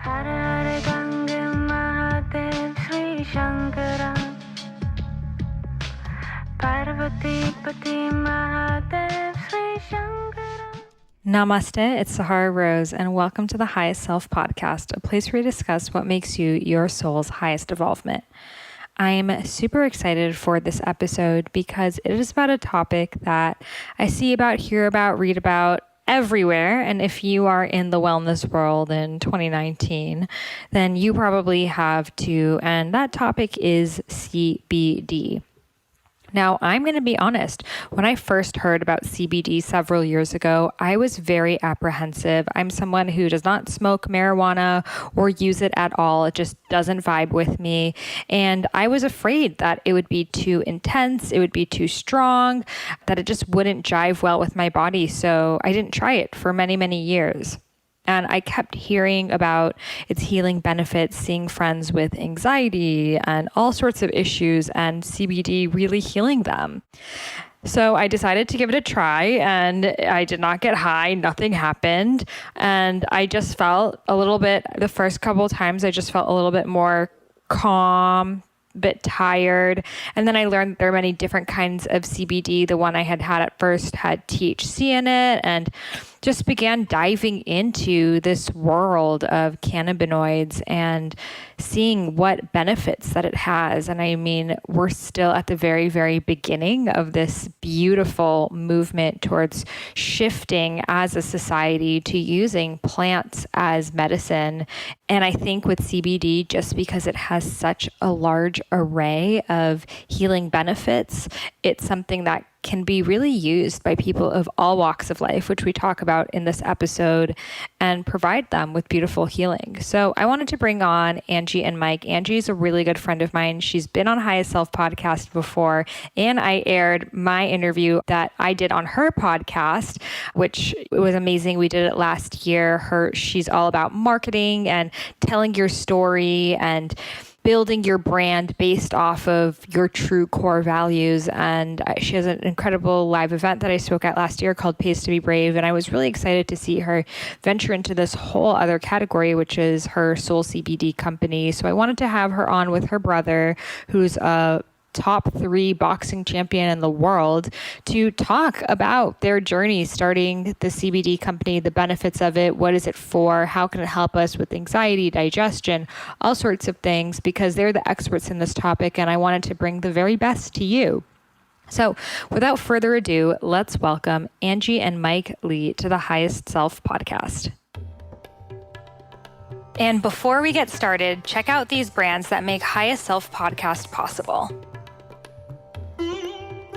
Hare Gange Mahadev Sri Shankara Parvati Pati Mahadev Sri Shankara. Namaste, it's Sahara Rose, and welcome to the Highest Self podcast, a place where we discuss what makes you your soul's highest evolvement. I'm super excited for this episode because it is about a topic that I see about, hear about, read about everywhere. And if you are in the wellness world in 2019, then you probably have too. And that topic is CBD. Now, I'm going to be honest. When I first heard about CBD several years ago, I was very apprehensive. I'm someone who does not smoke marijuana or use it at all. It just doesn't vibe with me. And I was afraid that it would be too intense, it would be too strong, that it just wouldn't jive well with my body. So I didn't try it for many, many years. And I kept hearing about its healing benefits, seeing friends with anxiety and all sorts of issues, and CBD really healing them. So I decided to give it a try, and I did not get high. Nothing happened. And I just felt a little bit, the first couple of times, I just felt a little bit more calm, bit tired. And then I learned there are many different kinds of CBD. The one I had at first had THC in it, and just began diving into this world of cannabinoids and seeing what benefits that it has. And I mean, we're still at the very, very beginning of this beautiful movement towards shifting as a society to using plants as medicine. And I think with CBD, just because it has such a large array of healing benefits, it's something that can be really used by people of all walks of life, which we talk about in this episode, and provide them with beautiful healing. So I wanted to bring on Angie and Mike. Angie is a really good friend of mine. She's been on Highest Self podcast before, and I aired my interview that I did on her podcast, which was amazing. We did it last year. She's all about marketing and telling your story and building your brand based off of your true core values. And she has an incredible live event that I spoke at last year called Pays to Be Brave. And I was really excited to see her venture into this whole other category, which is her Soul CBD company. So I wanted to have her on with her brother, who's a top 3 boxing champion in the world, to talk about their journey starting the CBD company, the benefits of it, what is it for, how can it help us with anxiety, digestion, all sorts of things, because they're the experts in this topic, and I wanted to bring the very best to you. So without further ado, let's welcome Angie and Mike Lee to the Highest Self podcast. And before we get started, check out these brands that make Highest Self podcast possible.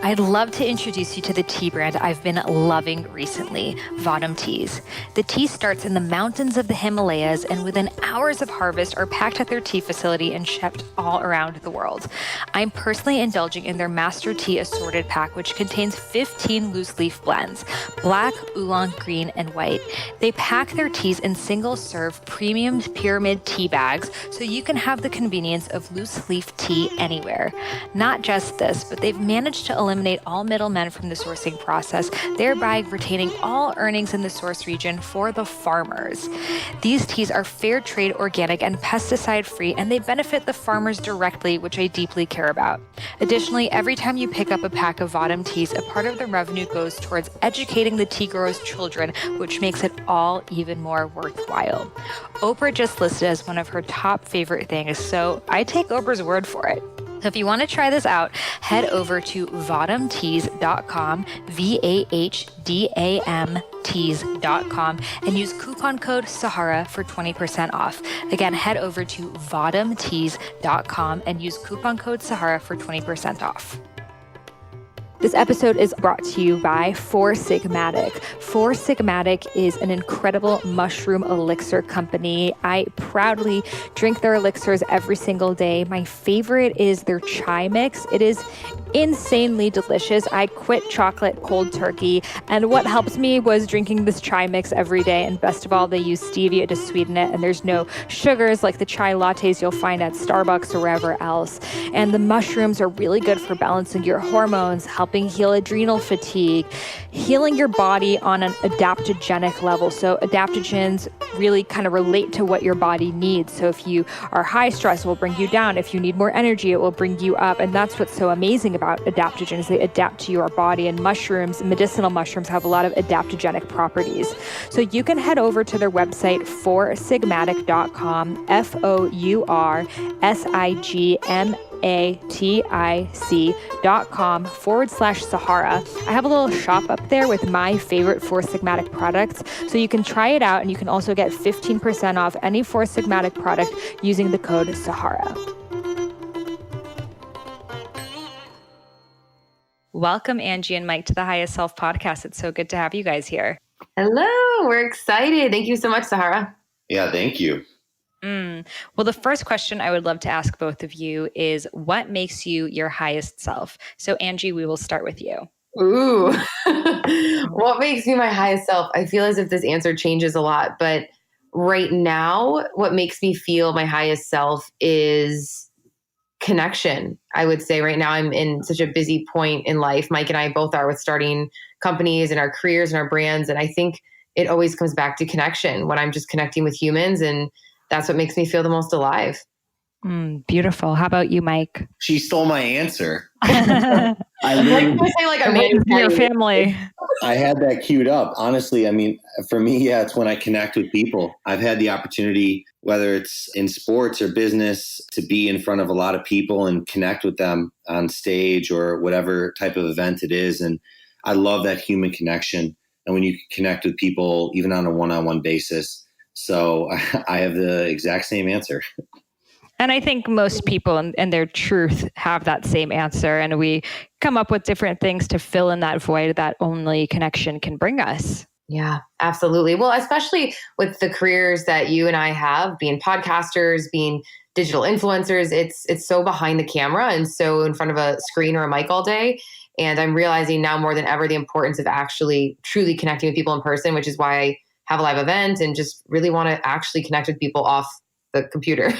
I'd love to introduce you to the tea brand I've been loving recently, Vadam Teas. The tea starts in the mountains of the Himalayas and within hours of harvest are packed at their tea facility and shipped all around the world. I'm personally indulging in their Master Tea Assorted Pack, which contains 15 loose leaf blends, black, oolong, green, and white. They pack their teas in single-serve premium pyramid tea bags so you can have the convenience of loose leaf tea anywhere. Not just this, but they've managed to eliminate all middlemen from the sourcing process, thereby retaining all earnings in the source region for the farmers. These teas are fair trade, organic, and pesticide-free, and they benefit the farmers directly, which I deeply care about. Additionally, every time you pick up a pack of Vadam teas, a part of the revenue goes towards educating the tea growers' children, which makes it all even more worthwhile. Oprah just listed as one of her top favorite things, so I take Oprah's word for it. So if you want to try this out, head over to vadamteas.com, VAHDAM teas.com, and use coupon code Sahara for 20% off. Again, head over to vadamteas.com and use coupon code Sahara for 20% off. This episode is brought to you by Four Sigmatic. Four Sigmatic is an incredible mushroom elixir company. I proudly drink their elixirs every single day. My favorite is their chai mix. It is insanely delicious. I quit chocolate cold turkey, and what helped me was drinking this chai mix every day. And best of all, they use stevia to sweeten it, and there's no sugars like the chai lattes you'll find at Starbucks or wherever else. And the mushrooms are really good for balancing your hormones, helping heal adrenal fatigue, healing your body on an adaptogenic level. So adaptogens really kind of relate to what your body needs. So if you are high stress, it will bring you down. If you need more energy, it will bring you up. And that's what's so amazing about adaptogens. They adapt to your body, and mushrooms, medicinal mushrooms, have a lot of adaptogenic properties. So you can head over to their website, foursigmatic.com, foursigmatic.com/Sahara. I have a little shop up there with my favorite Four Sigmatic products. So you can try it out, and you can also get 15% off any Four Sigmatic product using the code Sahara. Welcome, Angie and Mike, to the Highest Self podcast. It's so good to have you guys here. Hello, we're excited. Thank you so much, Sahara. Yeah, thank you. Well, the first question I would love to ask both of you is, what makes you your highest self? So Angie, we will start with you. Ooh, what makes me my highest self? I feel as if this answer changes a lot, but right now, what makes me feel my highest self is connection. I would say right now I'm in such a busy point in life. Mike and I both are, with starting companies and our careers and our brands. And I think it always comes back to connection, when I'm just connecting with humans, and that's what makes me feel the most alive. Beautiful. How about you, Mike? She stole my answer. I'm waiting for your family. I had that queued up. Honestly, I mean, for me, yeah, it's when I connect with people. I've had the opportunity, whether it's in sports or business, to be in front of a lot of people and connect with them on stage or whatever type of event it is. And I love that human connection. And when you connect with people, even on a one-on-one basis. So I have the exact same answer. And I think most people and their truth have that same answer. And we come up with different things to fill in that void that only connection can bring us. Yeah, absolutely. Well, especially with the careers that you and I have, being podcasters, being digital influencers, it's so behind the camera and so in front of a screen or a mic all day. And I'm realizing now more than ever the importance of actually truly connecting with people in person, which is why I have a live event and just really want to actually connect with people off the computer.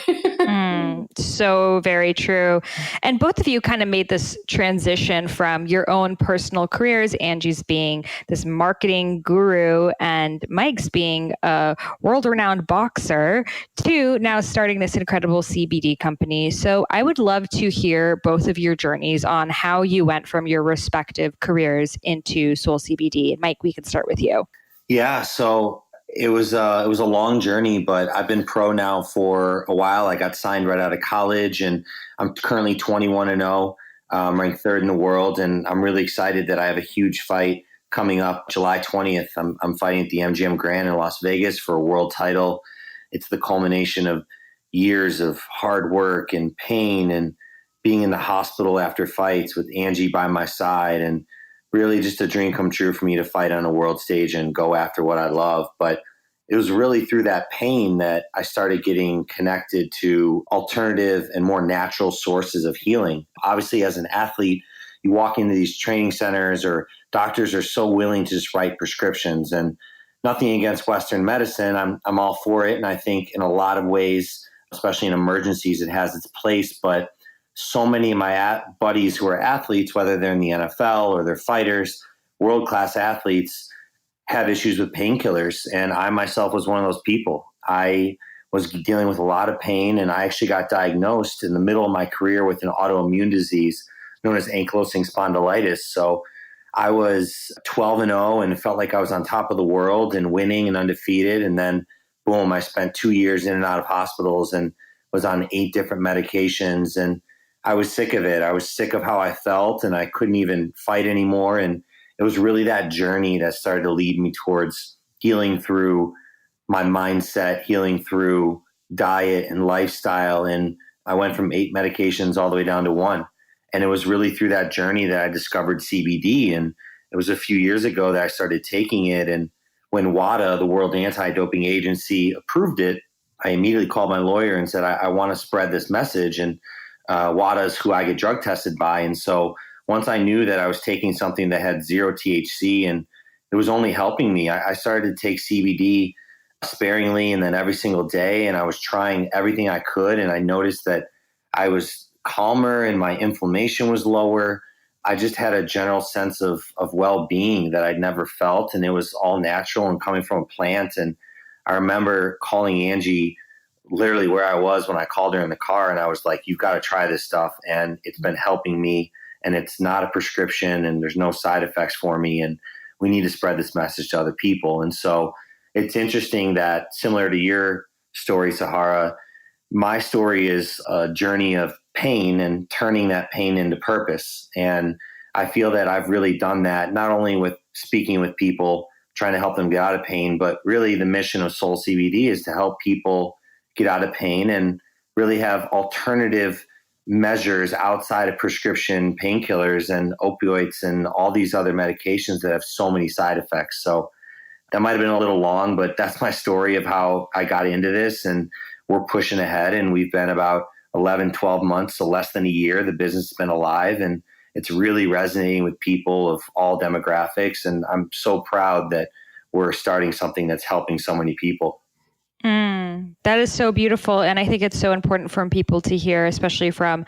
So very true. And both of you kind of made this transition from your own personal careers, Angie's being this marketing guru and Mike's being a world-renowned boxer, to now starting this incredible CBD company. So I would love to hear both of your journeys on how you went from your respective careers into Soul CBD. Mike, we could start with you. Yeah, so it was a long journey, but I've been pro now for a while. I got signed right out of college, and I'm currently 21-0, ranked third in the world, and I'm really excited that I have a huge fight coming up July 20th. I'm fighting at the MGM Grand in Las Vegas for a world title. It's the culmination of years of hard work and pain and being in the hospital after fights with Angie by my side, and really just a dream come true for me to fight on a world stage and go after what I love. But it was really through that pain that I started getting connected to alternative and more natural sources of healing. Obviously, as an athlete, you walk into these training centers, or doctors are so willing to just write prescriptions, and nothing against Western medicine. I'm all for it. And I think in a lot of ways, especially in emergencies, it has its place. But so many of my buddies who are athletes, whether they're in the NFL or they're fighters, world-class athletes, have issues with painkillers. And I myself was one of those people. I was dealing with a lot of pain, and I actually got diagnosed in the middle of my career with an autoimmune disease known as ankylosing spondylitis. So I was 12-0 and felt like I was on top of the world and winning and undefeated. And then boom, I spent 2 years in and out of hospitals and was on 8 different medications. And I was sick of it. I was sick of how I felt, and I couldn't even fight anymore. And it was really that journey that started to lead me towards healing through my mindset, healing through diet and lifestyle. And I went from 8 medications all the way down to 1. And it was really through that journey that I discovered CBD. And it was a few years ago that I started taking it. And when WADA, the World Anti-Doping Agency, approved it, I immediately called my lawyer and said, I want to spread this message. And WADA is who I get drug tested by. And so once I knew that I was taking something that had zero THC and it was only helping me, I started to take CBD sparingly and then every single day. And I was trying everything I could. And I noticed that I was calmer and my inflammation was lower. I just had a general sense of well-being that I'd never felt. And it was all natural and coming from a plant. And I remember calling Angie literally where I was when I called her in the car. And I was like, you've got to try this stuff. And it's been helping me. And it's not a prescription and there's no side effects for me. And we need to spread this message to other people. And so it's interesting that, similar to your story, Sahara, my story is a journey of pain and turning that pain into purpose. And I feel that I've really done that, not only with speaking with people, trying to help them get out of pain, but really the mission of Soul CBD is to help people get out of pain and really have alternative measures outside of prescription painkillers and opioids and all these other medications that have so many side effects. So that might have been a little long, but that's my story of how I got into this. And we're pushing ahead, and we've been about 11, 12 months, so less than a year. The business has been alive, and it's really resonating with people of all demographics. And I'm so proud that we're starting something that's helping so many people. That is so beautiful. And I think it's so important for people to hear, especially from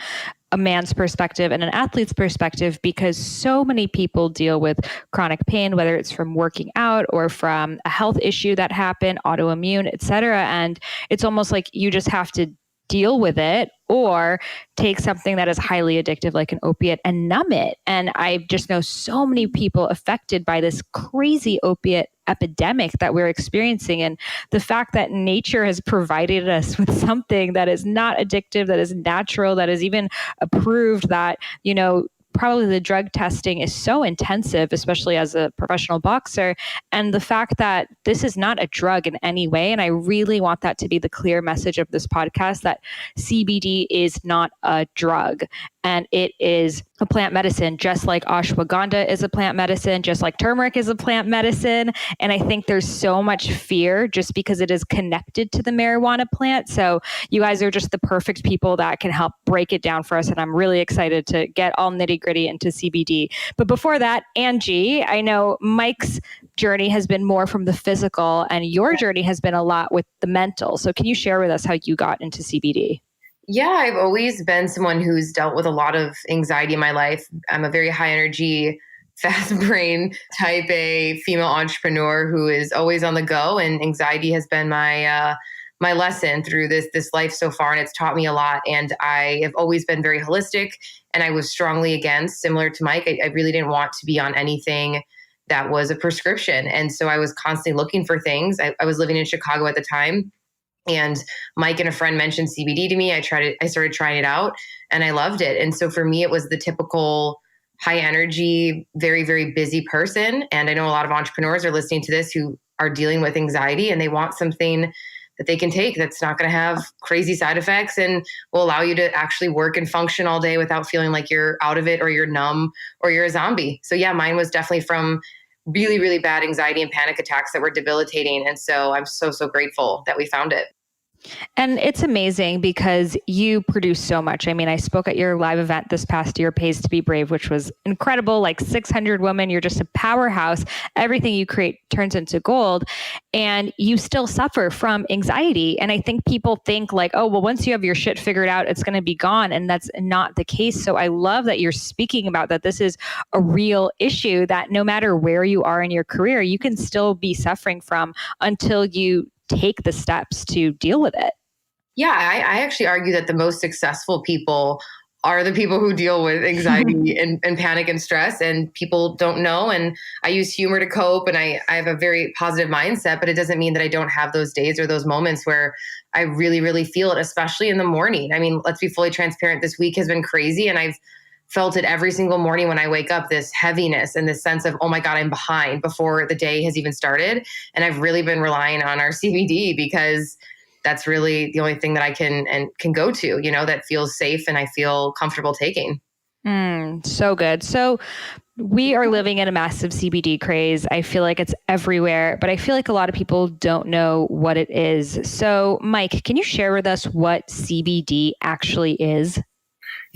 a man's perspective and an athlete's perspective, because so many people deal with chronic pain, whether it's from working out or from a health issue that happened, autoimmune, et cetera. And it's almost like you just have to deal with it or take something that is highly addictive, like an opiate, and numb it. And I just know so many people affected by this crazy opiate epidemic that we're experiencing. And the fact that nature has provided us with something that is not addictive, that is natural, that is even approved, that, you know, probably the drug testing is so intensive, especially as a professional boxer. And the fact that this is not a drug in any way. And I really want that to be the clear message of this podcast, that CBD is not a drug. And it is a plant medicine, just like ashwagandha is a plant medicine, just like turmeric is a plant medicine. And I think there's so much fear just because it is connected to the marijuana plant. So you guys are just the perfect people that can help break it down for us. And I'm really excited to get all nitty gritty into CBD. But before that, Angie, I know Mike's journey has been more from the physical and your journey has been a lot with the mental. So can you share with us how you got into CBD? Yeah, I've always been someone who's dealt with a lot of anxiety in my life. I'm a very high energy, fast brain type A female entrepreneur who is always on the go. And anxiety has been my lesson through this life so far. And it's taught me a lot. And I have always been very holistic, and I was strongly against, similar to Mike, I really didn't want to be on anything that was a prescription. And so I was constantly looking for things. I was living in Chicago at the time. And Mike and a friend mentioned CBD to me. I started trying it out and I loved it. And so for me, it was the typical high energy, very, very busy person. And I know a lot of entrepreneurs are listening to this who are dealing with anxiety and they want something that they can take that's not going to have crazy side effects and will allow you to actually work and function all day without feeling like you're out of it or you're numb or you're a zombie. So yeah, mine was definitely from really, really bad anxiety and panic attacks that were debilitating. And so I'm so, so grateful that we found it. And it's amazing because you produce so much. I mean, I spoke at your live event this past year, Pays to Be Brave, which was incredible, like 600 women. You're just a powerhouse. Everything you create turns into gold. And you still suffer from anxiety. And I think people think like, oh, well, once you have your shit figured out, it's going to be gone. And that's not the case. So I love that you're speaking about that. This is a real issue that no matter where you are in your career, you can still be suffering from until you take the steps to deal with it. Yeah, I actually argue that the most successful people are the people who deal with anxiety and panic and stress, and people don't know. And I use humor to cope, and I have a very positive mindset, but it doesn't mean that I don't have those days or those moments where I really, really feel it, especially in the morning. I mean, let's be fully transparent. This week has been crazy, and I've felt it every single morning when I wake up, this heaviness and this sense of, oh my God, I'm behind before the day has even started. And I've really been relying on our CBD because that's really the only thing that I can go to, you know, that feels safe and I feel comfortable taking. So good. So we are living in a massive CBD craze. I feel like it's everywhere, but I feel like a lot of people don't know what it is. So Mike, can you share with us what CBD actually is?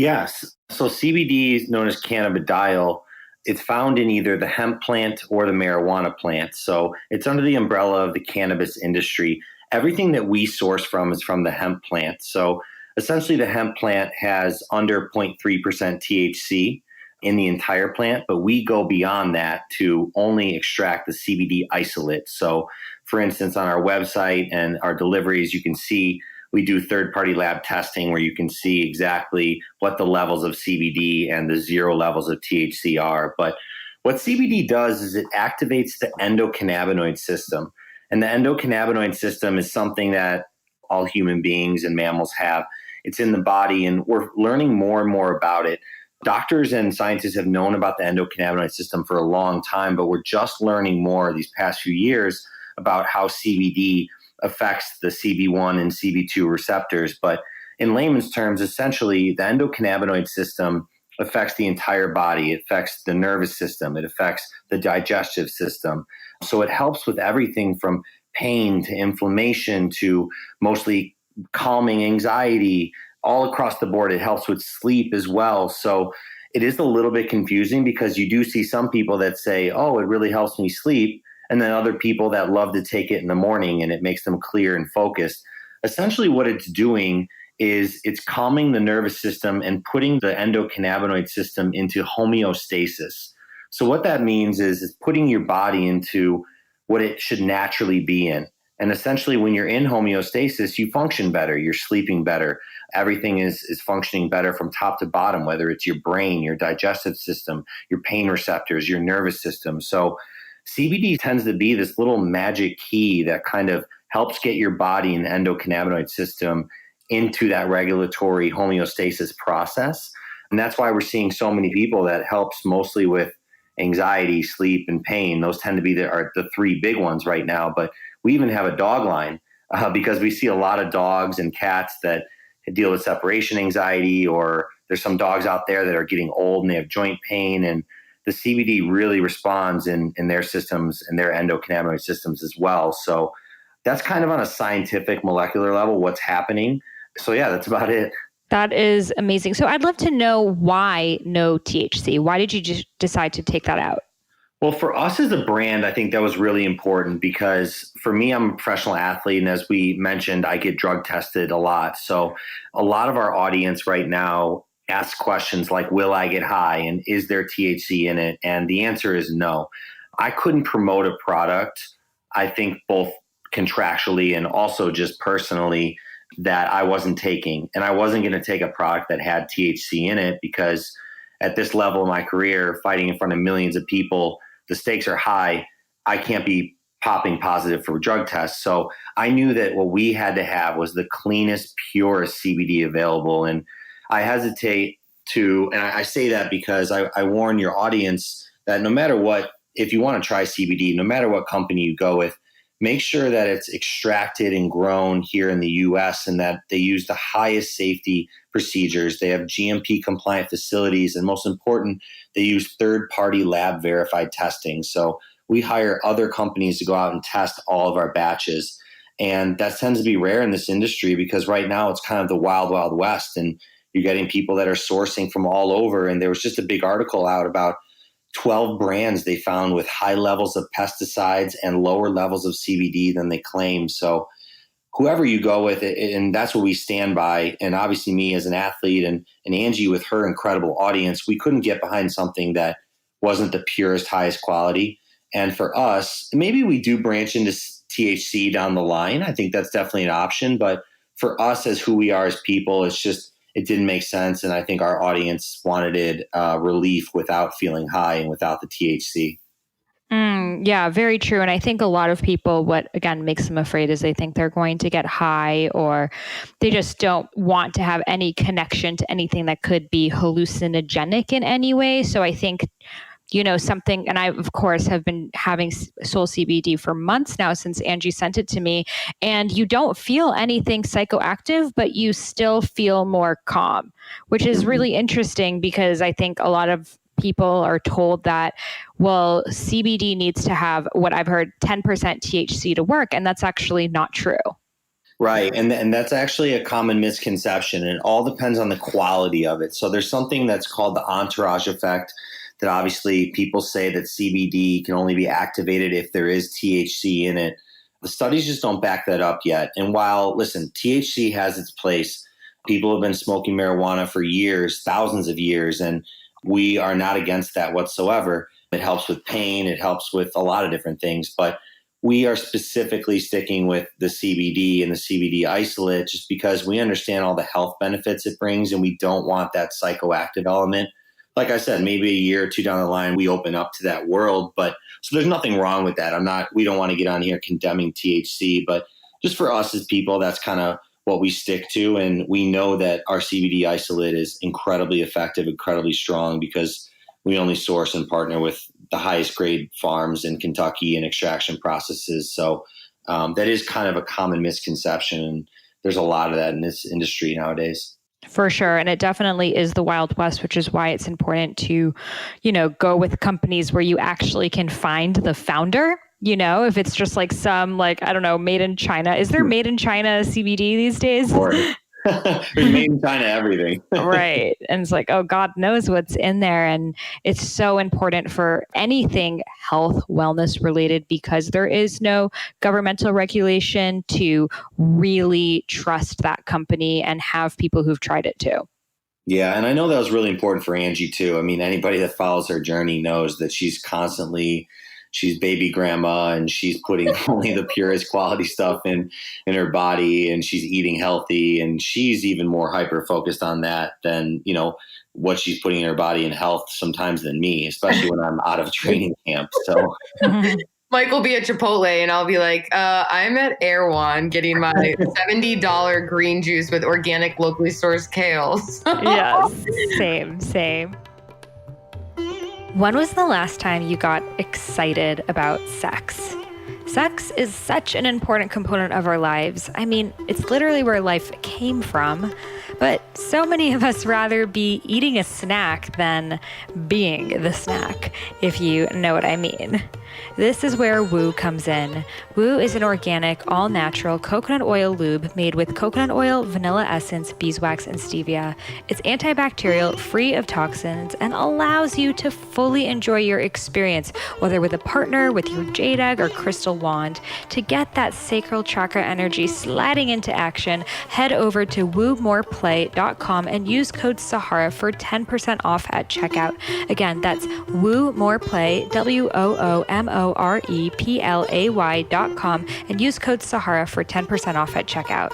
Yes. So CBD is known as cannabidiol. It's found in either the hemp plant or the marijuana plant. So it's under the umbrella of the cannabis industry. Everything that we source from is from the hemp plant. So essentially, the hemp plant has under 0.3% THC in the entire plant, but we go beyond that to only extract the CBD isolate. So, for instance, on our website and our deliveries, you can see we do third-party lab testing where you can see exactly what the levels of CBD and the zero levels of THC are. But what CBD does is it activates the endocannabinoid system. And the endocannabinoid system is something that all human beings and mammals have. It's in the body, and we're learning more and more about it. Doctors and scientists have known about the endocannabinoid system for a long time, but we're just learning more these past few years about how CBD affects the CB1 and CB2 receptors. But in layman's terms, essentially, the endocannabinoid system affects the entire body. It affects the nervous system. It affects the digestive system. So it helps with everything from pain to inflammation to mostly calming anxiety, all across the board. It helps with sleep as well. So it is a little bit confusing because you do see some people that say, oh, it really helps me sleep. And then other people that love to take it in the morning and it makes them clear and focused. Essentially what it's doing is it's calming the nervous system and putting the endocannabinoid system into homeostasis. So what that means is it's putting your body into what it should naturally be in. And essentially when you're in homeostasis, you function better, you're sleeping better. Everything is functioning better from top to bottom, whether it's your brain, your digestive system, your pain receptors, your nervous system. So CBD tends to be this little magic key that kind of helps get your body and endocannabinoid system into that regulatory homeostasis process. And that's why we're seeing so many people that helps mostly with anxiety, sleep, and pain. Those tend to be the three big ones right now. But we even have a dog line because we see a lot of dogs and cats that deal with separation anxiety, or there's some dogs out there that are getting old and they have joint pain, and the CBD really responds in their systems and their endocannabinoid systems as well. So that's kind of on a scientific molecular level what's happening. So yeah, that's about it. That is amazing. So I'd love to know why no THC. Why did you just decide to take that out? Well, for us as a brand, I think that was really important because for me, I'm a professional athlete. And as we mentioned, I get drug tested a lot. So a lot of our audience right now asks questions like, will I get high? And is there THC in it? And the answer is no. I couldn't promote a product, I think both contractually and also just personally, that I wasn't taking. And I wasn't going to take a product that had THC in it because at this level of my career, fighting in front of millions of people, the stakes are high. I can't be popping positive for drug tests. So I knew that what we had to have was the cleanest, purest CBD available. And I hesitate to, and I say that because I warn your audience that no matter what, if you want to try CBD, no matter what company you go with, make sure that it's extracted and grown here in the US and that they use the highest safety procedures. They have GMP compliant facilities. And most important, they use third-party lab verified testing. So we hire other companies to go out and test all of our batches. And that tends to be rare in this industry because right now it's kind of the wild, wild west. And you're getting people that are sourcing from all over. And there was just a big article out about 12 brands they found with high levels of pesticides and lower levels of CBD than they claim. So whoever you go with, and that's what we stand by. And obviously me as an athlete and Angie with her incredible audience, we couldn't get behind something that wasn't the purest, highest quality. And for us, maybe we do branch into THC down the line. I think that's definitely an option. But for us as who we are as people, it didn't make sense. And I think our audience wanted relief without feeling high and without the THC. Yeah, very true. And I think a lot of people, what again makes them afraid is they think they're going to get high, or they just don't want to have any connection to anything that could be hallucinogenic in any way. So I think, something, and I, of course, have been having Soul CBD for months now since Angie sent it to me, and you don't feel anything psychoactive, but you still feel more calm, which is really interesting because I think a lot of people are told that, well, CBD needs to have what I've heard 10% THC to work. And that's actually not true. Right. And that's actually a common misconception. And it all depends on the quality of it. So there's something that's called the entourage effect that obviously people say that CBD can only be activated if there is THC in it. The studies just don't back that up yet. And while, listen, THC has its place, people have been smoking marijuana for years, thousands of years, and we are not against that whatsoever. It helps with pain. It helps with a lot of different things. But we are specifically sticking with the CBD and the CBD isolate just because we understand all the health benefits it brings, and we don't want that psychoactive element. Like I said, maybe a year or two down the line, we open up to that world. But so there's nothing wrong with that. We don't want to get on here condemning THC, but just for us as people, that's kind of what we stick to. And we know that our CBD isolate is incredibly effective, incredibly strong, because we only source and partner with the highest grade farms in Kentucky and extraction processes. So that is kind of a common misconception. And there's a lot of that in this industry nowadays. For sure. And it definitely is the Wild West, which is why it's important to, go with companies where you actually can find the founder. If it's just like some, I don't know, made in China. Is there made in China CBD these days? There's made in China everything. Right. And it's like, oh, God knows what's in there. And it's so important for anything health, wellness related, because there is no governmental regulation to really trust that company and have people who've tried it too. Yeah. And I know that was really important for Angie too. I mean, anybody that follows her journey knows that she's baby grandma, and she's putting only the purest quality stuff in her body, and she's eating healthy, and she's even more hyper focused on that than, what she's putting in her body and health sometimes than me, especially when I'm out of training camp. So Mike will be at Chipotle and I'll be like, I'm at Erewhon getting my $70 green juice with organic, locally sourced kale. Yes, same. When was the last time you got excited about sex? Sex is such an important component of our lives. I mean, it's literally where life came from. But so many of us rather be eating a snack than being the snack, if you know what I mean. This is where Woo comes in. Woo is an organic, all-natural coconut oil lube made with coconut oil, vanilla essence, beeswax, and stevia. It's antibacterial, free of toxins, and allows you to fully enjoy your experience, whether with a partner, with your jade egg, or crystal wand. To get that sacral chakra energy sliding into action, head over to woomoreplay.com and use code Sahara for 10% off at checkout. Again, that's woomoreplay, WOOMOREPLAY.com, and use code Sahara for 10% off at checkout.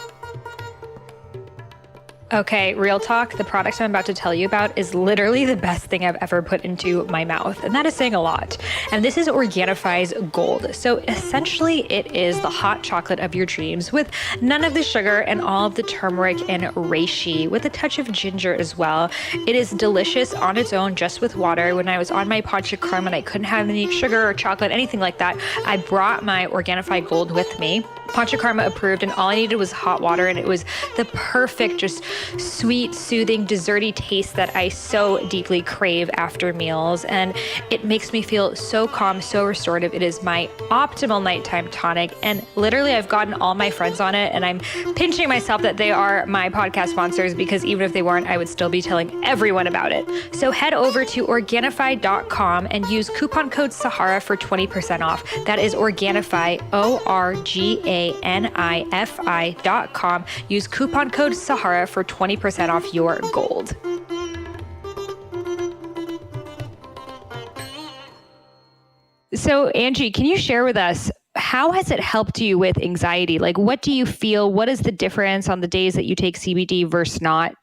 Okay, real talk. The product I'm about to tell you about is literally the best thing I've ever put into my mouth. And that is saying a lot. And this is Organifi's Gold. So essentially it is the hot chocolate of your dreams with none of the sugar and all of the turmeric and reishi with a touch of ginger as well. It is delicious on its own, just with water. When I was on my Panchakarma and I couldn't have any sugar or chocolate, anything like that, I brought my Organifi Gold with me. Panchakarma approved, and all I needed was hot water, and it was the perfect, just sweet, soothing, desserty taste that I so deeply crave after meals. And it makes me feel so calm, so restorative. It is my optimal nighttime tonic, and literally I've gotten all my friends on it, and I'm pinching myself that they are my podcast sponsors, because even if they weren't, I would still be telling everyone about it. So head over to Organifi.com and use coupon code Sahara for 20% off. That is Organifi, ORGANIFI.com. Use coupon code Sahara for 20% off your gold. So Angie, can you share with us, how has it helped you with anxiety? Like, what do you feel? What is the difference on the days that you take CBD versus not?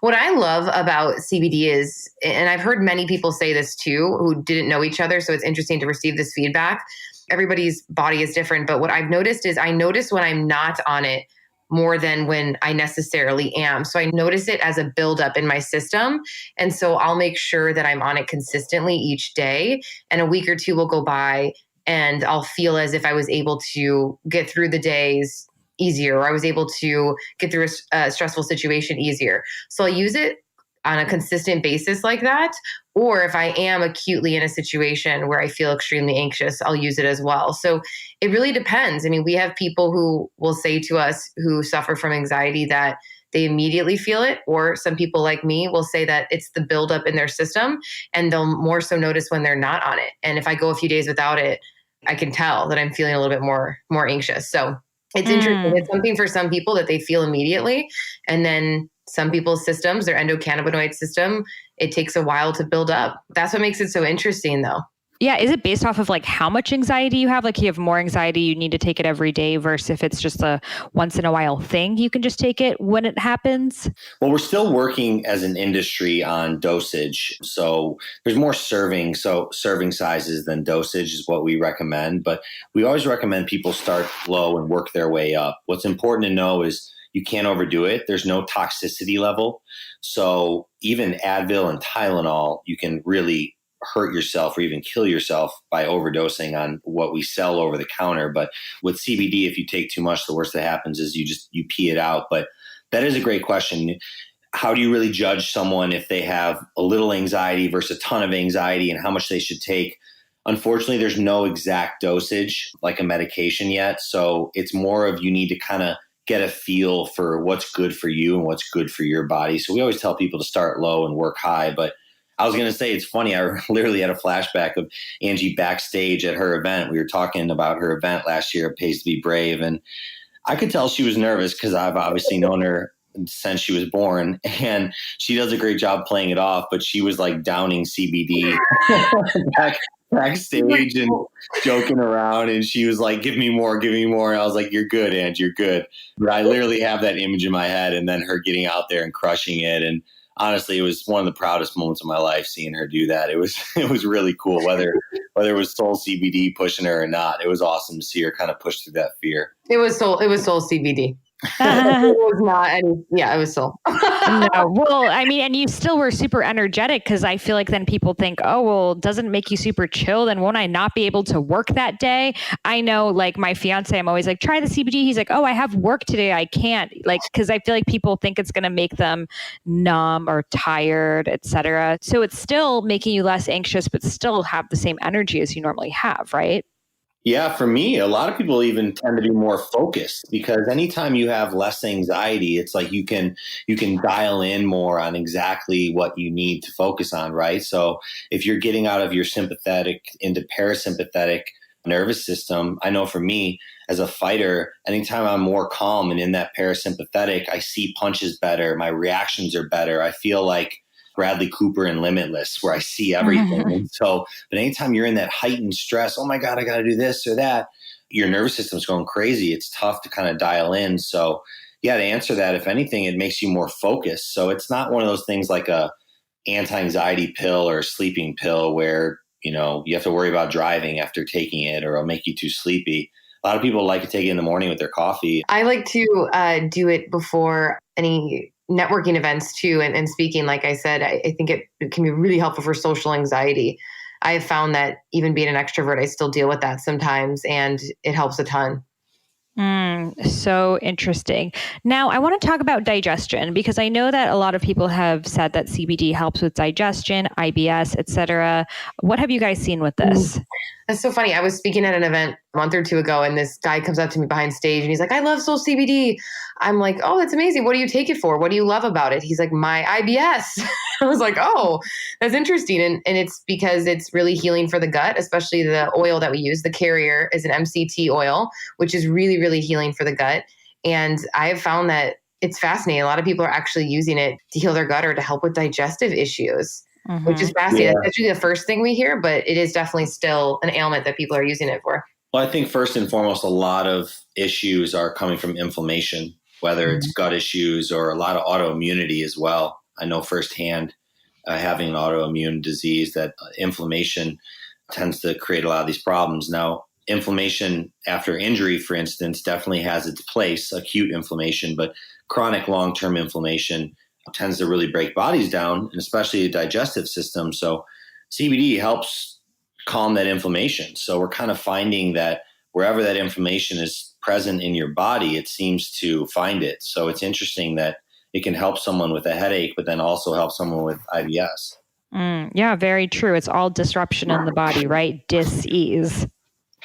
What I love about CBD is, and I've heard many people say this too, who didn't know each other, so it's interesting to receive this feedback. Everybody's body is different, but what I've noticed is I notice when I'm not on it more than when I necessarily am. So I notice it as a buildup in my system. And so I'll make sure that I'm on it consistently each day. And a week or two will go by and I'll feel as if I was able to get through the days easier, or I was able to get through a stressful situation easier. So I'll use it on a consistent basis like that. Or if I am acutely in a situation where I feel extremely anxious, I'll use it as well. So it really depends. I mean, we have people who will say to us who suffer from anxiety that they immediately feel it, or some people like me will say that it's the buildup in their system and they'll more so notice when they're not on it. And if I go a few days without it, I can tell that I'm feeling a little bit more anxious. So it's interesting. It's something for some people that they feel immediately. And then some people's systems, their endocannabinoid system, it takes a while to build up. That's what makes it so interesting though. Yeah. Is it based off of like how much anxiety you have? Like you have more anxiety, you need to take it every day versus if it's just a once in a while thing, you can just take it when it happens? Well, we're still working as an industry on dosage. So there's more serving. So serving sizes than dosage is what we recommend. But we always recommend people start low and work their way up. What's important to know is you can't overdo it. There's no toxicity level. So even Advil and Tylenol, you can really hurt yourself or even kill yourself by overdosing on what we sell over the counter. But with CBD, if you take too much, the worst that happens is you pee it out. But that is a great question. How do you really judge someone if they have a little anxiety versus a ton of anxiety and how much they should take? Unfortunately, there's no exact dosage like a medication yet. So it's more of you need to kind of get a feel for what's good for you and what's good for your body. So we always tell people to start low and work high. But I was going to say, it's funny. I literally had a flashback of Angie backstage at her event. We were talking about her event last year, It Pays to Be Brave. And I could tell she was nervous because I've obviously known her since she was born. And she does a great job playing it off, but she was like downing CBD backstage and joking around. And she was like, give me more, give me more. And I was like, you're good, Angie, you're good. But I literally have that image in my head and then her getting out there and crushing it. And honestly, it was one of the proudest moments of my life seeing her do that. It was really cool, whether it was Soul CBD pushing her or not. It was awesome to see her kind of push through that fear. It was Soul CBD. It was not any, yeah, it was Soul. No, well, I mean, and you still were super energetic because I feel like then people think, oh, well, doesn't it make you super chill? Then won't I not be able to work that day? I know, like my fiance, I'm always like, try the CBD. He's like, oh, I have work today. I can't, like, because I feel like people think it's going to make them numb or tired, etc. So it's still making you less anxious, but still have the same energy as you normally have, right? Yeah, for me, a lot of people even tend to be more focused because anytime you have less anxiety, it's like you can dial in more on exactly what you need to focus on, right? So if you're getting out of your sympathetic into parasympathetic nervous system, I know for me as a fighter, anytime I'm more calm and in that parasympathetic, I see punches better, my reactions are better. I feel like Bradley Cooper in Limitless, where I see everything. And so, but anytime you're in that heightened stress, oh my God, I got to do this or that, your nervous system's going crazy. It's tough to kind of dial in. So yeah, to answer that, if anything, it makes you more focused. So it's not one of those things like a anti-anxiety pill or a sleeping pill where, you have to worry about driving after taking it or it'll make you too sleepy. A lot of people like to take it in the morning with their coffee. I like to do it before any networking events too. And speaking, like I said, I think it can be really helpful for social anxiety. I have found that even being an extrovert, I still deal with that sometimes, and it helps a ton. So interesting. Now, I want to talk about digestion because I know that a lot of people have said that CBD helps with digestion, IBS, etc. What have you guys seen with this? That's so funny. I was speaking at an event a month or two ago, and this guy comes up to me behind stage and he's like, I love Soul CBD. I'm like, oh, that's amazing. What do you take it for? What do you love about it? He's like, my IBS. I was like, oh, that's interesting. And it's because it's really healing for the gut, especially the oil that we use. The carrier is an MCT oil, which is really, really healing for the gut. And I have found that it's fascinating. A lot of people are actually using it to heal their gut or to help with digestive issues. Which is fascinating. Yeah. That's usually the first thing we hear, but it is definitely still an ailment that people are using it for. Well, I think first and foremost, a lot of issues are coming from inflammation, whether it's gut issues or a lot of autoimmunity as well. I know firsthand having an autoimmune disease that inflammation tends to create a lot of these problems. Now, inflammation after injury, for instance, definitely has its place, acute inflammation, but chronic long-term inflammation tends to really break bodies down, and especially the digestive system. So CBD helps calm that inflammation. So we're kind of finding that wherever that inflammation is present in your body, it seems to find it. So it's interesting that it can help someone with a headache, but then also help someone with IBS. Yeah, very true. It's all disruption in the body, right? Dis-ease.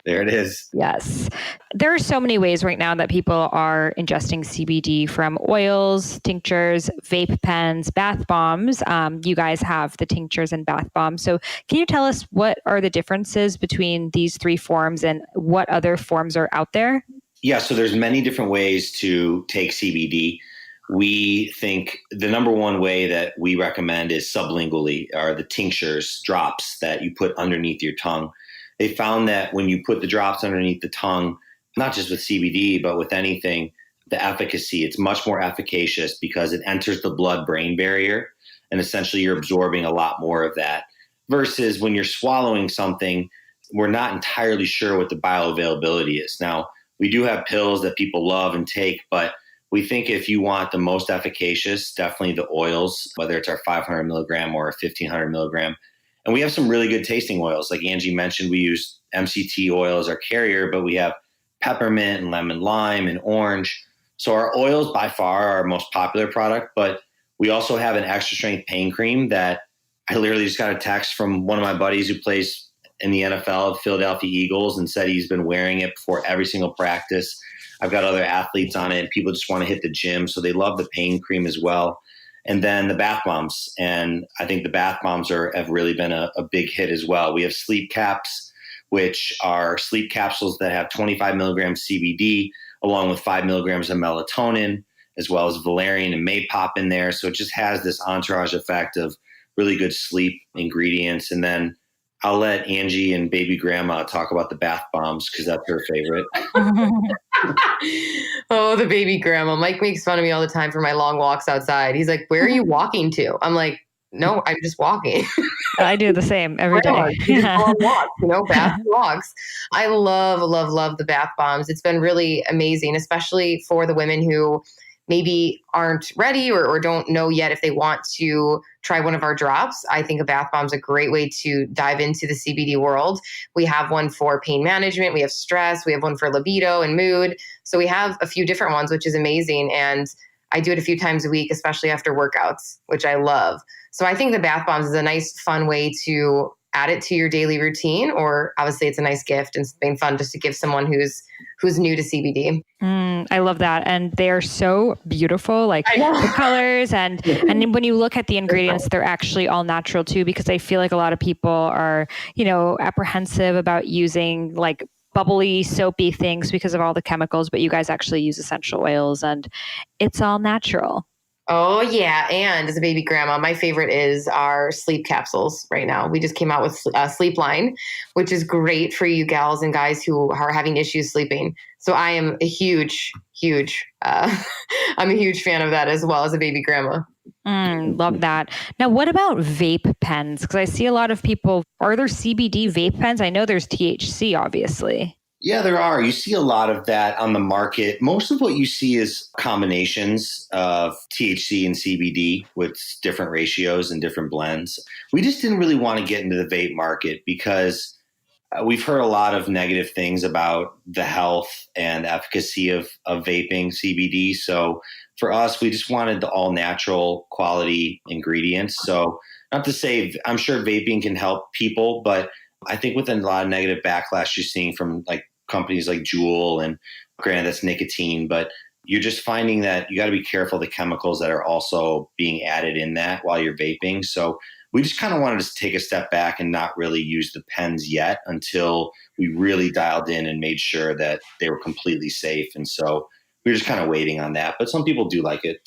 There it is. Yes. There are so many ways right now that people are ingesting CBD, from oils, tinctures, vape pens, bath bombs. You guys have the tinctures and bath bombs. So can you tell us what are the differences between these three forms and what other forms are out there? Yeah, so there's many different ways to take CBD. We think the number one way that we recommend is sublingually, or the tinctures, drops that you put underneath your tongue. They found that when you put the drops underneath the tongue, not just with CBD, but with anything, the efficacy, it's much more efficacious because it enters the blood-brain barrier, and essentially you're absorbing a lot more of that. Versus when you're swallowing something, we're not entirely sure what the bioavailability is. Now, we do have pills that people love and take, but we think if you want the most efficacious, definitely the oils, whether it's our 500 milligram or 1500 milligram. And we have some really good tasting oils. Like Angie mentioned, we use MCT oil as our carrier, but we have peppermint and lemon lime and orange. So our oils by far are our most popular product, but we also have an extra strength pain cream that I literally just got a text from one of my buddies who plays in the NFL, Philadelphia Eagles, and said he's been wearing it before every single practice. I've got other athletes on it, and people just want to hit the gym. So they love the pain cream as well. And then the bath bombs. And I think the bath bombs have really been a big hit as well. We have sleep caps, which are sleep capsules that have 25 milligrams CBD, along with 5 milligrams of melatonin, as well as valerian and maypop in there. So it just has this entourage effect of really good sleep ingredients. And then I'll let Angie and baby grandma talk about the bath bombs because that's her favorite. Oh, the baby grandma. Mike makes fun of me all the time for my long walks outside. He's like, "Where are you walking to?" I'm like, "No, I'm just walking." I do the same every day. You just go on walks, bath walks. I love, love, love the bath bombs. It's been really amazing, especially for the women who maybe aren't ready or don't know yet if they want to try one of our drops. I think a bath bomb is a great way to dive into the CBD world. We have one for pain management. We have stress. We have one for libido and mood. So we have a few different ones, which is amazing. And I do it a few times a week, especially after workouts, which I love. So I think the bath bombs is a nice, fun way to add it to your daily routine, or obviously it's a nice gift and something fun just to give someone who's new to CBD. I love that. And they're so beautiful, like the colors. And when you look at the ingredients, they're actually all natural too, because I feel like a lot of people are, apprehensive about using like bubbly, soapy things because of all the chemicals, but you guys actually use essential oils and it's all natural. Oh, yeah. And as a baby grandma, my favorite is our sleep capsules right now. We just came out with Sleep Line, which is great for you gals and guys who are having issues sleeping. So I am a huge I'm a huge fan of that as well as a baby grandma. Love that. Now, what about vape pens? Because I see a lot of people, are there CBD vape pens? I know there's THC, obviously. Yeah, there are. You see a lot of that on the market. Most of what you see is combinations of THC and CBD with different ratios and different blends. We just didn't really want to get into the vape market because we've heard a lot of negative things about the health and efficacy of vaping CBD. So for us, we just wanted the all natural quality ingredients. So not to say, I'm sure vaping can help people, but I think with a lot of negative backlash you're seeing from like companies like Juul, and granted that's nicotine, but you're just finding that you got to be careful of the chemicals that are also being added in that while you're vaping. So we just kind of wanted to take a step back and not really use the pens yet until we really dialed in and made sure that they were completely safe. And so we're just kind of waiting on that, but some people do like it.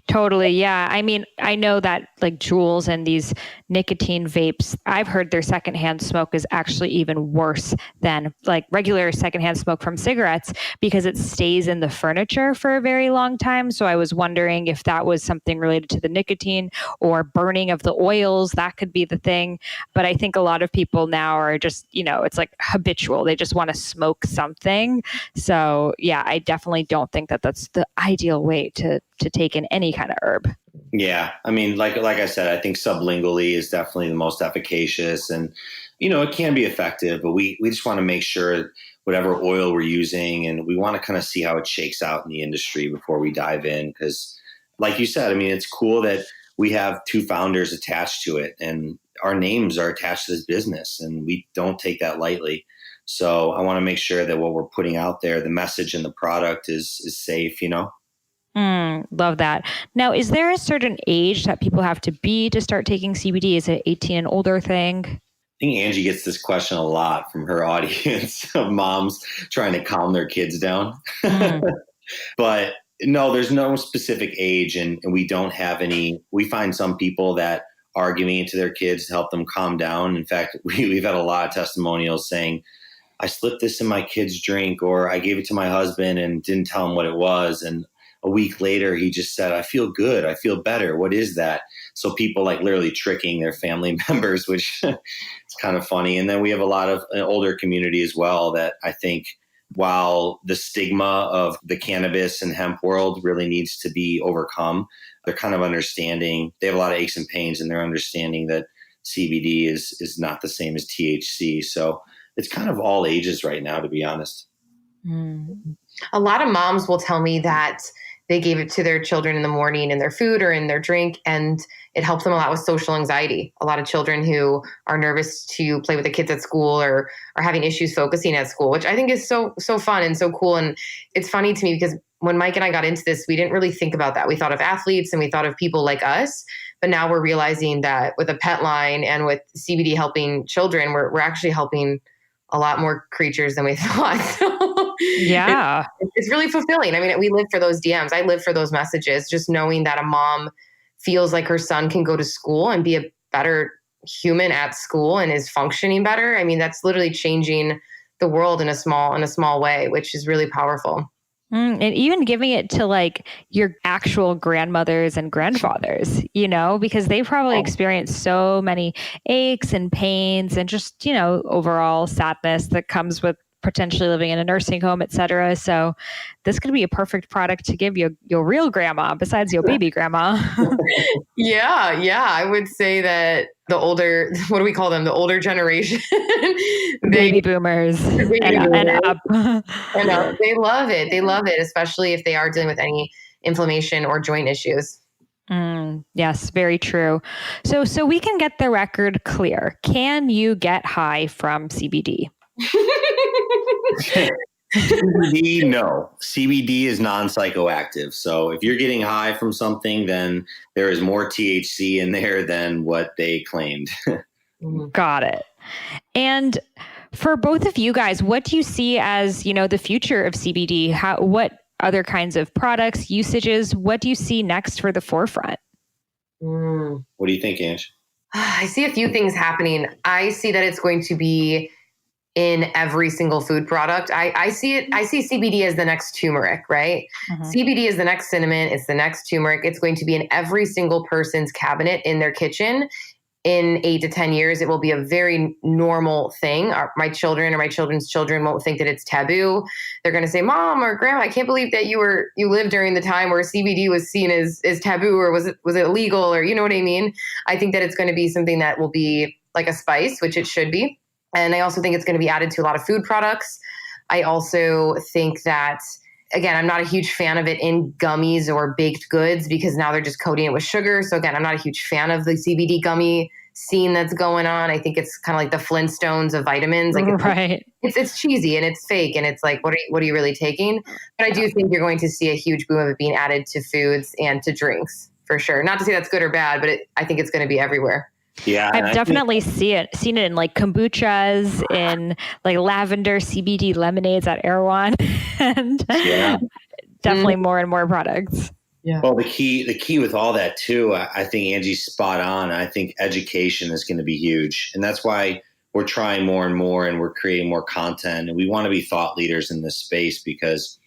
Totally. Yeah. I mean, I know that like Juuls and these nicotine vapes, I've heard their secondhand smoke is actually even worse than like regular secondhand smoke from cigarettes because it stays in the furniture for a very long time. So I was wondering if that was something related to the nicotine or burning of the oils. That could be the thing. But I think a lot of people now are just, it's like habitual. They just want to smoke something. So yeah, I definitely don't think that that's the ideal way to take in any kind of herb. Yeah. I mean, like I said, I think sublingually is definitely the most efficacious and, it can be effective, but we just want to make sure whatever oil we're using, and we want to kind of see how it shakes out in the industry before we dive in. Because like you said, I mean, it's cool that we have two founders attached to it and our names are attached to this business and we don't take that lightly. So I want to make sure that what we're putting out there, the message and the product is safe, you know? Love that. Now, is there a certain age that people have to be to start taking CBD? Is it 18 and older thing? I think Angie gets this question a lot from her audience of moms trying to calm their kids down. But no, there's no specific age and we don't have any. We find some people that are giving it to their kids to help them calm down. In fact, we've had a lot of testimonials saying, I slipped this in my kid's drink or I gave it to my husband and didn't tell him what it was. And a week later, he just said, I feel good. I feel better. What is that? So people like literally tricking their family members, which it's kind of funny. And then we have a lot of an older community as well that I think while the stigma of the cannabis and hemp world really needs to be overcome, they're kind of understanding. They have a lot of aches and pains and they're understanding that CBD is not the same as THC. So it's kind of all ages right now, to be honest. A lot of moms will tell me that they gave it to their children in the morning in their food or in their drink, and it helps them a lot with social anxiety. A lot of children who are nervous to play with the kids at school or are having issues focusing at school, which I think is so fun and so cool. And it's funny to me because when Mike and I got into this, we didn't really think about that. We thought of athletes and we thought of people like us, but now we're realizing that with a pet line and with CBD helping children, we're actually helping a lot more creatures than we thought. So yeah, it's really fulfilling. I mean, we live for those DMs. I live for those messages, just knowing that a mom feels like her son can go to school and be a better human at school and is functioning better. I mean, that's literally changing the world in a small way, which is really powerful. And even giving it to like your actual grandmothers and grandfathers, you know, because they probably experienced so many aches and pains and just, you know, overall sadness that comes with potentially living in a nursing home, et cetera. So this could be a perfect product to give your real grandma besides your baby grandma. Yeah. I would say that the older, what do we call them? The older generation. Baby boomers and up. I know, they love it. They love it, especially if they are dealing with any inflammation or joint issues. Yes, very true. So we can get the record clear. Can you get high from CBD? CBD, no. CBD is non-psychoactive. So if you're getting high from something, then there is more THC in there than what they claimed. Got it. And for both of you guys, what do you see as, you know, the future of CBD? What other kinds of products, usages, what do you see next for the forefront? What do you think, Ange? I see a few things happening. I see that it's going to be in every single food product. I see CBD as the next turmeric, right? CBD is the next cinnamon. It's the next turmeric. It's going to be in every single person's cabinet in their kitchen. In 8 to 10 years, it will be a very normal thing. My children or my children's children won't think that it's taboo. They're going to say, Mom or Grandma, I can't believe that you lived during the time where CBD was seen as taboo, or was it illegal, or you know what I mean? I think that it's going to be something that will be like a spice, which it should be. And I also think it's going to be added to a lot of food products. I also think that, again, I'm not a huge fan of it in gummies or baked goods because now they're just coating it with sugar. So again, I'm not a huge fan of the CBD gummy scene that's going on. I think it's kind of like the Flintstones of vitamins. Like right. It's cheesy and it's fake and it's like, what are you really taking? But I do think you're going to see a huge boom of it being added to foods and to drinks for sure. Not to say that's good or bad, but I think it's going to be everywhere. Yeah, I've definitely seen it in like kombuchas, in like lavender CBD lemonades at Erewhon, and definitely more and more products. Yeah. Well, the key with all that too, I think Angie's spot on. I think education is going to be huge, and that's why we're trying more and more, and we're creating more content, and we want to be thought leaders in this space because,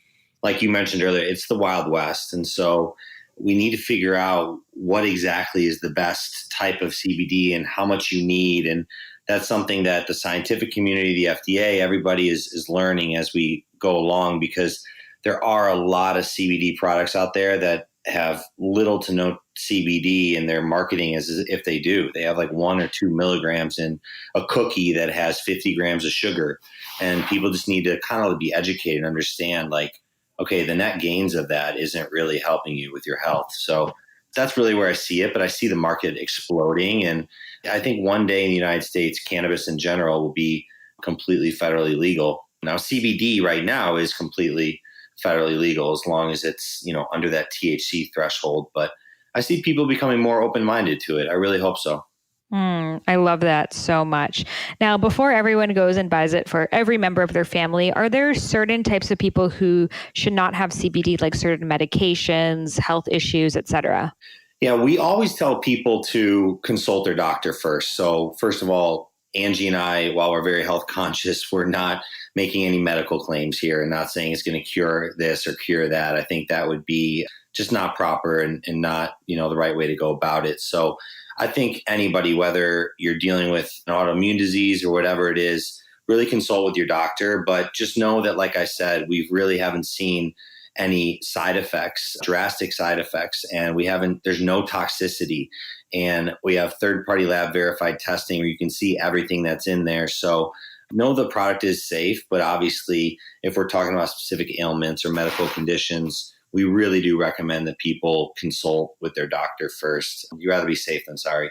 like you mentioned earlier, it's the Wild West, and so we need to figure out what exactly is the best type of CBD and how much you need. And that's something that the scientific community, the FDA, everybody is learning as we go along, because there are a lot of CBD products out there that have little to no CBD in their marketing as if they do. They have like 1 or 2 milligrams in a cookie that has 50 grams of sugar. And people just need to kind of be educated and understand like okay, the net gains of that isn't really helping you with your health. So that's really where I see it, but I see the market exploding. And I think one day in the United States, cannabis in general will be completely federally legal. Now, CBD right now is completely federally legal as long as it's, under that THC threshold. But I see people becoming more open-minded to it. I really hope so. I love that so much. Now, before everyone goes and buys it for every member of their family, are there certain types of people who should not have CBD, like certain medications, health issues, etc.? Yeah, we always tell people to consult their doctor first. So first of all, Angie and I, while we're very health conscious, we're not making any medical claims here and not saying it's going to cure this or cure that. I think that would be just not proper and not, the right way to go about it. So I think anybody, whether you're dealing with an autoimmune disease or whatever it is, really consult with your doctor. But just know that, like I said, we really haven't seen any side effects, drastic side effects, and there's no toxicity. And we have third-party lab verified testing where you can see everything that's in there. So know the product is safe, but obviously if we're talking about specific ailments or medical conditions, we really do recommend that people consult with their doctor first. You'd rather be safe than sorry.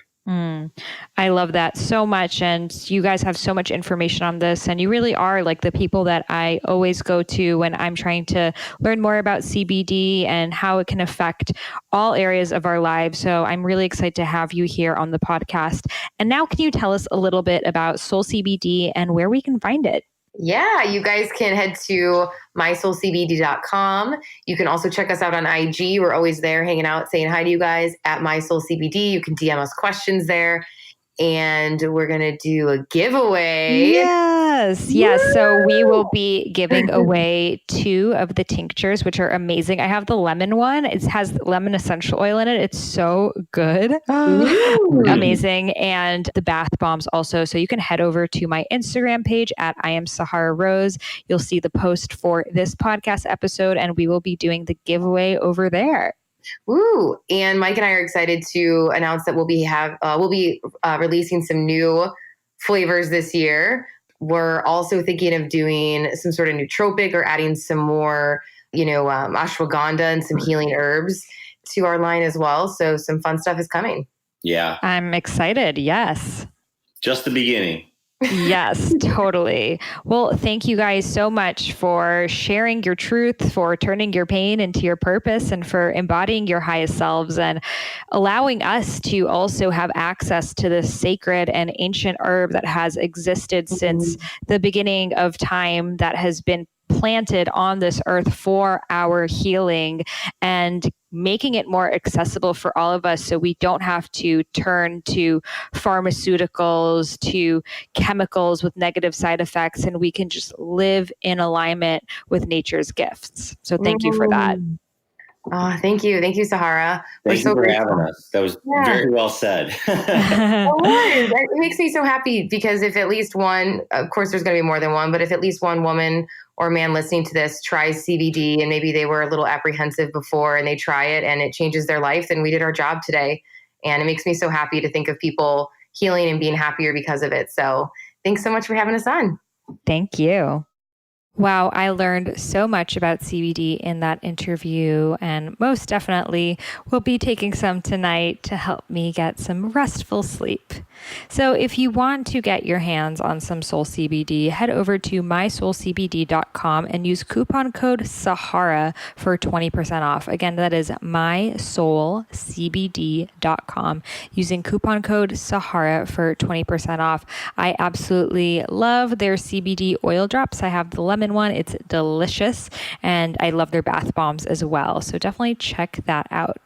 I love that so much. And you guys have so much information on this. And you really are like the people that I always go to when I'm trying to learn more about CBD and how it can affect all areas of our lives. So I'm really excited to have you here on the podcast. And now, can you tell us a little bit about Soul CBD and where we can find it? Yeah, you guys can head to mysoulcbd.com. You can also check us out on IG. We're always there hanging out, saying hi to you guys at mysoulcbd. You can DM us questions there. And we're going to do a giveaway. Yes. Yes. So we will be giving away 2 of the tinctures, which are amazing. I have the lemon one. It has lemon essential oil in it. It's so good. Amazing. And the bath bombs also. So you can head over to my Instagram page at I am Sahara Rose. You'll see the post for this podcast episode, and we will be doing the giveaway over there. Woo! And Mike and I are excited to announce that we'll be releasing some new flavors this year. We're also thinking of doing some sort of nootropic or adding some more, ashwagandha and some healing herbs to our line as well. So some fun stuff is coming. Yeah. I'm excited. Yes. Just the beginning. Yes, totally. Well, thank you guys so much for sharing your truth, for turning your pain into your purpose, and for embodying your highest selves and allowing us to also have access to this sacred and ancient herb that has existed since the beginning of time, that has been planted on this earth for our healing, and making it more accessible for all of us so we don't have to turn to pharmaceuticals, to chemicals with negative side effects, and we can just live in alignment with nature's gifts. So thank you for that. Oh, thank you. Thank you, Sahara. Thank you for having us. That was very well said. It makes me so happy because if at least one, of course there's going to be more than one, but if at least one woman or man listening to this tries CBD and maybe they were a little apprehensive before and they try it and it changes their life, then we did our job today. And it makes me so happy to think of people healing and being happier because of it. So thanks so much for having us on. Thank you. Wow, I learned so much about CBD in that interview, and most definitely will be taking some tonight to help me get some restful sleep. So if you want to get your hands on some Soul CBD, head over to mysoulcbd.com and use coupon code Sahara for 20% off. Again, that is mysoulcbd.com using coupon code Sahara for 20% off. I absolutely love their CBD oil drops. I have the lemon one. It's delicious. And I love their bath bombs as well. So definitely check that out.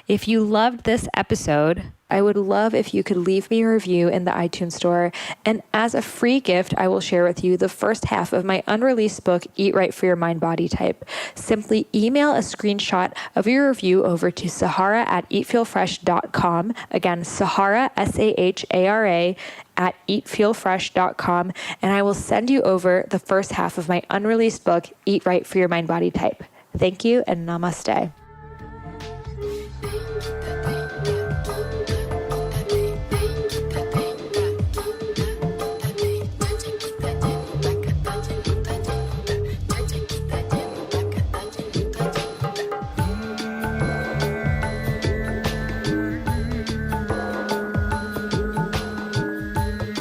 If you loved this episode, I would love if you could leave me a review in the iTunes store. And as a free gift, I will share with you the first half of my unreleased book, Eat Right for Your Mind Body Type. Simply email a screenshot of your review over to Sahara at eatfeelfresh.com. Again, Sahara, Sahara, at eatfeelfresh.com. And I will send you over the first half of my unreleased book, Eat Right for Your Mind Body Type. Thank you and namaste.